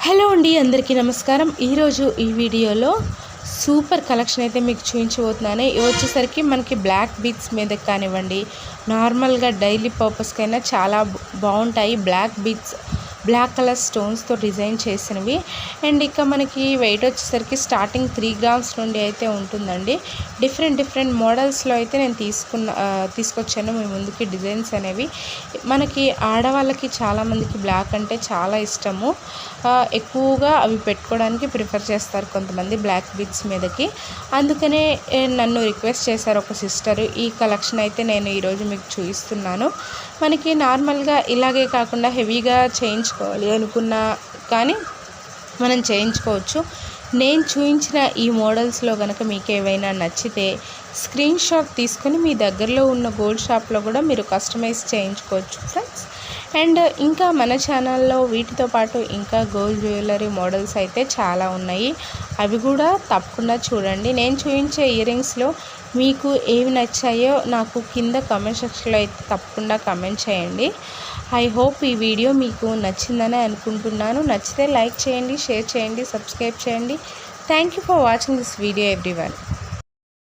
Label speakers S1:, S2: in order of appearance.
S1: Hello అండి, అందరికీ నమస్కారం. ఈరోజు ఈ వీడియోలో సూపర్ కలెక్షన్ అయితే మీకు చూపించబోతున్నాను. ఇవి వచ్చేసరికి మనకి బ్లాక్ బీడ్స్ మీద కానివ్వండి, నార్మల్గా డైలీ పర్పస్కైనా చాలా బాగుంటాయి. బ్లాక్ కలర్ స్టోన్స్తో డిజైన్ చేసినవి. అండ్ ఇక మనకి వెయిట్ వచ్చేసరికి స్టార్టింగ్ 3 గ్రామ్స్ నుండి అయితే ఉంటుందండి. డిఫరెంట్ మోడల్స్లో అయితే నేను తీసుకొచ్చాను మీ ముందుకి డిజైన్స్ అనేవి. మనకి ఆడవాళ్ళకి చాలామందికి బ్లాక్ అంటే చాలా ఇష్టము. ఎక్కువగా అవి పెట్టుకోవడానికి ప్రిఫర్ చేస్తారు కొంతమంది బ్లాక్ బీడ్స్ మీదకి. అందుకనే నన్ను రిక్వెస్ట్ చేశారు ఒక సిస్టర్. ఈ కలెక్షన్ అయితే నేను ఈరోజు మీకు చూపిస్తున్నాను. మనకి నార్మల్గా ఇలాగే కాకుండా హెవీగా చేయించుకోవాలి అనుకున్నా కానీ మనం చేయించుకోవచ్చు. నేను చూపించిన ఈ మోడల్స్లో కనుక మీకు ఏవైనా నచ్చితే స్క్రీన్ షాట్ తీసుకొని మీ దగ్గరలో ఉన్న గోల్డ్ షాప్లో కూడా మీరు కస్టమైజ్ చేయించుకోవచ్చు ఫ్రెండ్స్. అండ్ ఇంకా మన ఛానల్లో వీటితో పాటు ఇంకా గోల్డ్ జ్యువెలరీ మోడల్స్ అయితే చాలా ఉన్నాయి. అవి కూడా తప్పకుండా చూడండి. నేను చూపించే ఇయర్ రింగ్స్లో మీకు ఏవి నచ్చాయో నాకు కింద కామెంట్ సెక్షన్లో అయితే తప్పకుండా కామెంట్ చేయండి. ఐ హోప్ ఈ వీడియో మీకు నచ్చిందని అనుకుంటున్నాను. నచ్చితే లైక్ చేయండి, షేర్ చేయండి, సబ్స్క్రైబ్ చేయండి. Thank you for watching this video everyone.